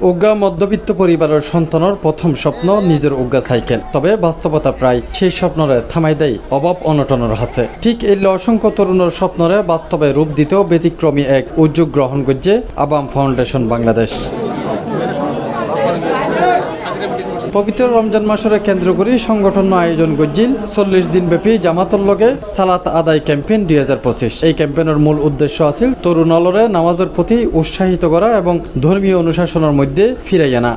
উগা মধ্যবিত্ত পরিবারের সন্তানের প্রথম স্বপ্ন নিজের উগা সাইকেল, তবে বাস্তবতা প্রায় সেই স্বপ্নরে থামাই দেয় অভাব অনটনের হাসে। ঠিক এই অসংখ্য তরুণের স্বপ্নরে বাস্তবে রূপ দিতেও ব্যতিক্রমী এক উদ্যোগ গ্রহণ করছে আবাম ফাউন্ডেশন বাংলাদেশ। পবিত্র রমজান মাসরে কেন্দ্র করে সংগঠন আয়োজন করছিল 40 দিনব্যাপী জামাতুল লগে সালাত আদায় ক্যাম্পেইন 2025। এই ক্যাম্পেইনের মূল উদ্দেশ্য আছিল তরুণ অলরে নামাজের প্রতি উৎসাহিত করা এবং ধর্মীয় অনুশাসনের মধ্যে ফিরাই আনা।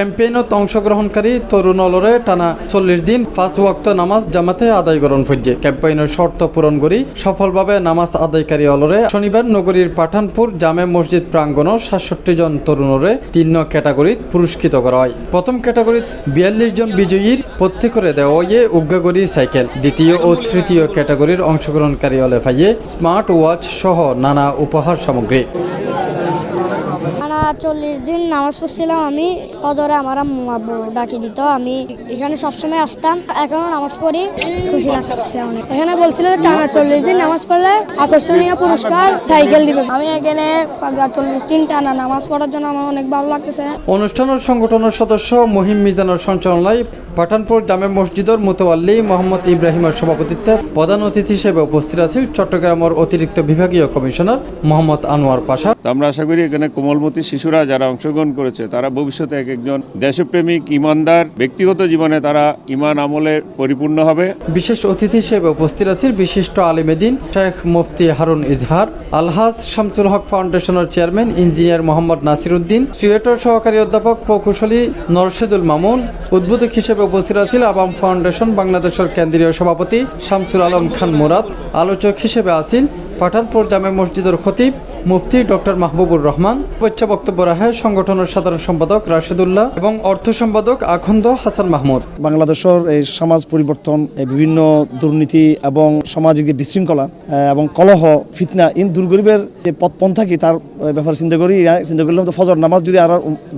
ক্যাম্পেইনত অংশগ্রহণকারী তরুণ অলরে টানা 40 দিন 5 ওয়াক্ত নামাজ জামাতে আদায় করণ ফজ্জে। ক্যাম্পেইনের শর্ত পূরণ করি সফলভাবে নামাজ আদায়কারী অলরে শনিবার নগরীর পাঠানপুর জামে মসজিদ প্রাঙ্গণ 67 জন তরুণরে 3 ক্যাটাগরিত পুরস্কৃত করা হয়। প্রথম ক্যাটাগরিত 42 জন বিজয়ীর প্রত্যেকরে দেওয়া হয় উগ্গাগরি সাইকেল। দ্বিতীয় ও তৃতীয় ক্যাটাগরির অংশগ্রহণকারী হলে পাইয়ে স্মার্ট ওয়াচ সহ নানা উপহার সামগ্রী। 40 দিন নামাজ পড়ছিলাম আমি। ফজরে আমার আম্মু আব্বু ডাকি দিত, আমি এখানে সবসময় আসতাম। এখনো নামাজ পড়ি, খুশি লাগছে অনেক। এখানে বলছিল টানা 40 দিন নামাজ পড়লে আকর্ষণীয় পুরস্কার সাইকেল দিবে। আমি এখানে 40 দিন টানা নামাজ পড়ার জন্য আমার অনেক ভালো লাগতেছে। অনুষ্ঠানের সংগঠনের সদস্য মহিম মিজানের সঞ্চালনায় পাঠানপুর জামে মসজিদের মুতাওয়াল্লি মোহাম্মদ ইব্রাহিমের সভাপতিত্বে প্রধান অতিথি হিসেবে উপস্থিত আছেন চট্টগ্রামের অতিরিক্ত বিভাগীয় কমিশনার মোহাম্মদ আনোয়ার পাশা। আমরা আশা করি এখানে কোমলমতি শিশুরা যারা অংশগ্রহণ করেছে তারা ভবিষ্যতে একজন দেশপ্রেমিক ইমানদার, ব্যক্তিগত জীবনে তারা ইমান আমলে পরিপূর্ণ হবে। বিশেষ অতিথি হিসেবে উপস্থিত আছেন বিশিষ্ট আলিমেদিন শেখ মুফতি হারুন ইজহার, আলহাজ শামসুল হক ফাউন্ডেশনের চেয়ারম্যান ইঞ্জিনিয়ার মোহাম্মদ নাসির উদ্দিন, সিলেটের সহকারী অধ্যাপক প্রকৌশলী নরশেদুল মামুন। উদ্বোধক হিসেবে উপস্থিত আছেন আবাম ফাউন্ডেশন বাংলাদেশের কেন্দ্রীয় সভাপতি শামসুল আলম খান মুরাদ। আলোচক হিসেবে আছেন পাঠানপুর জামে মসজিদের খতিব মুফতি ডক্টর মাহবুবুর রহমান। বক্তব্য রাখেন সংগঠনের সাধারণ সম্পাদক রাশেদুল্লাহ এবং অর্থ সম্পাদক আখন্দ হাসান মাহমুদ। বাংলাদেশের এই সমাজ পরিবর্তন, বিভিন্ন দুর্নীতি এবং সামাজিক যে বিশৃঙ্খলা এবং কলহ ফিতনা দূর করিবার যে পথপন্থা কি তার ব্যাপারে চিন্তা করলাম। তো ফজর নামাজ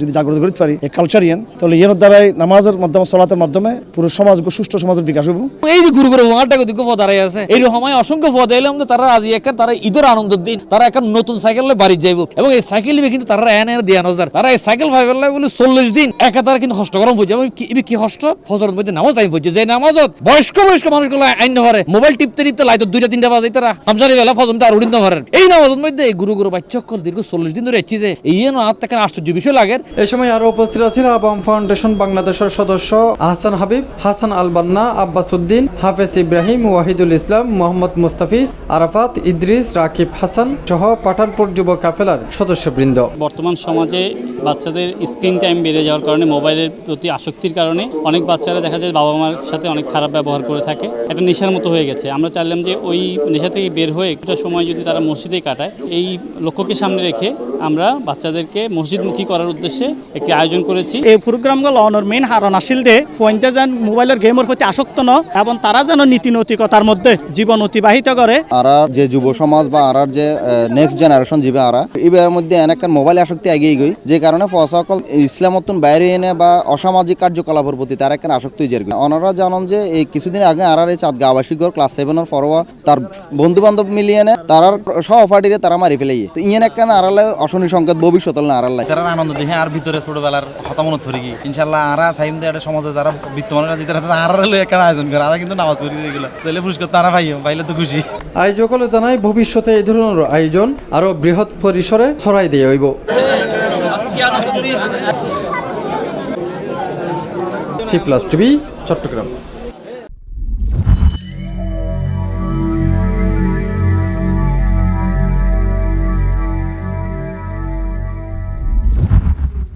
যদি জাগ্রত করতে পারি কালচারিয়ান, তাহলে এর দ্বারাই নামাজের মাধ্যমে সলাতের মাধ্যমে পুরো সমাজ সুষ্ঠু সমাজের বিকাশ হবে। এই যে গুরু গুরু ভাঙাটা দিকে দাঁড়াই আছে, এই সময় অসংখ্য পদ এলাম তারা আজ তারা ঈদের আনন্দের দিন, তারা একটা নতুন সাইকেল বাড়ি যাইব এবং এই সাইকেল কিন্তু তারা এনে দিয়ে নজর তারা এই সাইকেল ভাইবেল বলে 40 দিন একা তারা কিন্তু হষ্ট গরম হয়ে যাবে। কি হষ্ট ফজরের মধ্যে নামাজ টাইম হচ্ছে, যে নামাজত বয়স্ক মানুষগুলো আইন পারে মোবাইল টিপতে লাইট 2-3 বাজে তারা হামসারি বেলা ফজর আর উড়িন পারেন। এই নামাজের মধ্যে এই গুরু বাচ্চকল দীর্ঘ 40 দিন ধরে এসেছি যে এই থেকে আশ্চর্য বিষয় লাগে। এই সময় আরো উপস্থিত আছেন আবাম ফাউন্ডেশন বাংলাদেশের সদস্য আহসান হাবিব, হাসান আল বান্না, আব্বাস উদ্দিন, হাফেজ ইব্রাহিম, ওয়াহিদুল ইসলাম, মোহাম্মদ মুস্তাফিজ, আরাফাত, ইদ্রিস, রাকিব হাসান সহ পাঠানপুর যুব কাফেলার সদস্যবৃন্দ। বর্তমান সমাজে বাচ্চাদের স্ক্রিন টাইম বেড়ে যাওয়ার কারণে, মোবাইলের প্রতি আসক্তির কারণে অনেক বাচ্চারা দেখা যায় বাবা মার সাথে অনেক খারাপ ব্যবহার করে থাকে, একটা নেশার মতো হয়ে গেছে। আমরা চাইলাম যে ওই নেশা থেকে বের হয়ে একটা সময় যদি তারা মসজিদে কাটায়, এই লক্ষ্যকে সামনে রেখে আমরা বাচ্চাদেরকে মসজিদমুখী করার উদ্দেশ্যে একটি আয়োজন করেছি। এই প্রোগ্রামগুলো অনর মেইন হারণ আসিল দে পয়েন্টে যেন মোবাইলের গেমের প্রতি আসক্ত ন এবং তারা যেন নীতি নৈতিকতার মধ্যে জীবন অতিবাহিত করে। আর যে যুব সমাজ বা আর যে নেক্সট জেনারেশন যাবে আর এর মধ্যে অনেক মোবাইল আসক্তি এগিয়ে গই, যে কারণে সকল ইসলামতন বাইরে এনে বা অসামাজিক কার্যকলাপের প্রতি তার একটা আসক্তি জের গই। ওনারা জানান যে এই কিছুদিন আগে আর এই চাঁদগা আবাসিকর ক্লাস 7 ফরওয়া তার বন্ধু বান্ধব মিলিয়ে নে তার সহপাঠীরে তারা মারি ফেলাই। তো ইয়েন একটা আড়ালে অশনি সংকেত ভবিষ্যৎ না আড়ালে তারা আনন্দ দেখে আর ভিতরে ছোটবেলার কথা মনে ধরে গিয়ে ইনশাল্লাহ আরা চাইম দেয় সমাজে যারা বিত্তমান আছে তারা আড়ালে একটা আয়োজন করে, আর কিন্তু নামাজ পড়ি এগুলো তাহলে পুরস্কার তারা পাইলে তো খুশি। আয়োজকলে জানাই ভবিষ্যতে এই ধরনের আয়োজন আরো বৃহৎ পরিসরে ছড়াই দিয়ে হইব। C+ TV Chittagong.